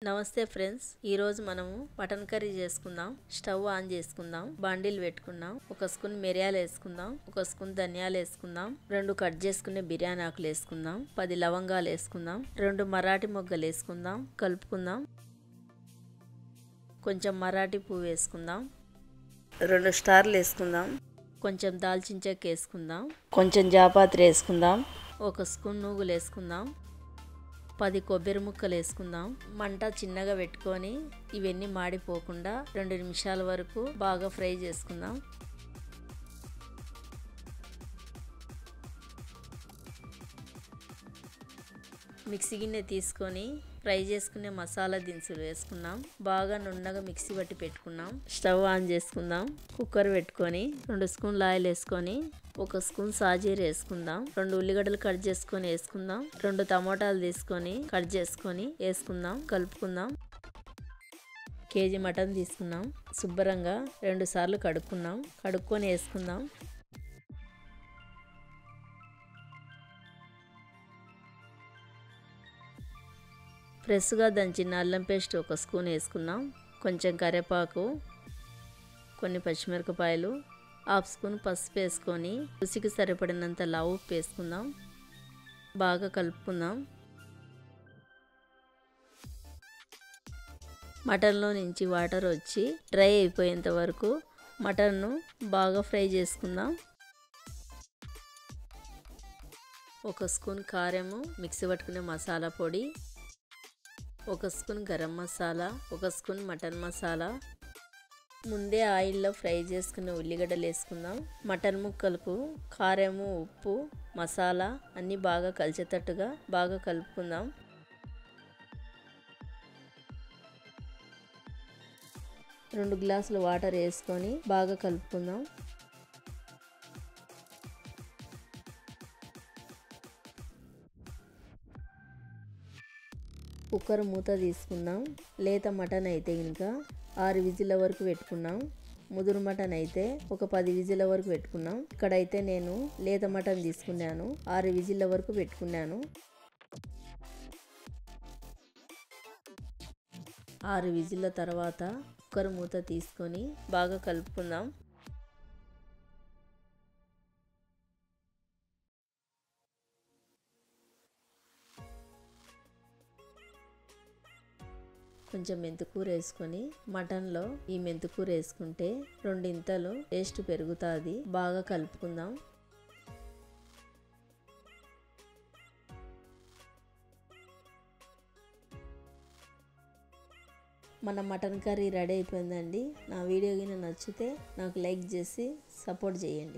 నమస్తే ఫ్రెండ్స్, ఈ రోజు మనము మటన్ కర్రీ చేసుకుందాం. స్టవ్ ఆన్ చేసుకుందాం. బాండిల్ పెట్టుకుందాం. ఒక స్పూన్ మిరియాలు వేసుకుందాం. ఒక స్పూన్ ధనియాలు వేసుకుందాం. 2 కట్ చేసుకునే బిర్యానీ ఆకులు వేసుకుందాం. 10 లవంగాలు వేసుకుందాం. 2 మరాఠీ మొగ్గలు వేసుకుందాం. కలుపుకుందాం. కొంచెం మరాఠీ పువ్వు వేసుకుందాం. 2 స్టార్లు వేసుకుందాం. కొంచెం దాల్చిన చెక్క వేసుకుందాం. కొంచెం జాపత్రి వేసుకుందాం. ఒక స్పూన్ నువ్వులు వేసుకుందాం. 10 కొబ్బరి ముక్కలు వేసుకుందాం. మంట చిన్నగా పెట్టుకొని ఇవన్నీ మాడిపోకుండా 2 నిమిషాల వరకు బాగా ఫ్రై చేసుకుందాం. మిక్సీ గిన్నె తీసుకొని ఫ్రై చేసుకునే మసాలా దినుసులు వేసుకున్నాం. బాగా నున్నగా మిక్సీ పట్టి పెట్టుకున్నాం. స్టవ్ ఆన్ చేసుకుందాం. కుక్కర్ పెట్టుకొని 2 స్పూన్ల ఆయిల్ వేసుకొని 1 స్పూన్ సాజీర వేసుకుందాం. 2 ఉల్లిగడ్డలు కట్ చేసుకొని వేసుకుందాం. 2 టమోటాలు తీసుకొని కట్ చేసుకొని వేసుకుందాం. కలుపుకుందాం. కేజీ మటన్ తీసుకున్నాం. శుభ్రంగా 2 సార్లు కడుక్కున్నాం. కడుక్కొని వేసుకుందాం. ఫ్రెష్గా దంచిన అల్లం పేస్ట్ 1 స్పూన్ వేసుకుందాం. కొంచెం కరివేపాకు, కొన్ని పచ్చిమిరపకాయలు, 1/2 స్పూన్ పసుపు వేసుకొని రుచికి సరిపడినంత ఉప్పు వేసుకుందాం. బాగా కలుపుకుందాం. మటన్లో నుంచి వాటర్ వచ్చి డ్రై అయిపోయేంత వరకు మటన్ను బాగా ఫ్రై చేసుకుందాం. 1 స్పూన్ కారము, మిక్సీ పట్టుకునే మసాలా పొడి, 1 spoon garam masala, 1 spoon mutton masala, ముందే ఆయిల్లో ఫ్రై చేసుకున్న ఉల్లిగడ్డలు వేసుకుందాం. మటన్ ముక్కలకు కారము, ఉప్పు, మసాలా అన్నీ బాగా కలిసేటట్టుగా బాగా కలుపుకుందాం. రెండు గ్లాసులు వాటర్ వేసుకొని బాగా కలుపుకుందాం. కుక్కర్ మూత తీసుకుందాం. లేత మటన్ అయితే ఇంకా 6 విజిల్ల వరకు పెట్టుకున్నాం. ముదురు మటన్ అయితే ఒక 10 విజిల్ల వరకు పెట్టుకున్నాం. ఇక్కడైతే నేను లేత మటన్ తీసుకున్నాను. 6 విజిల్ల వరకు పెట్టుకున్నాను. 6 విజిల్ల తర్వాత కుక్కర్ మూత తీసుకొని బాగా కలుపుకుందాం. కొంచెం మెంతికూర వేసుకొని మటన్లో ఈ మెంతికూర వేసుకుంటే 2 ఇంతలు టేస్ట్ పెరుగుతుంది. బాగా కలుపుకుందాం. మన మటన్ కర్రీ రెడీ అయిపోయిందండి. నా వీడియో గిన నచ్చితే నాకు లైక్ చేసి సపోర్ట్ చేయండి.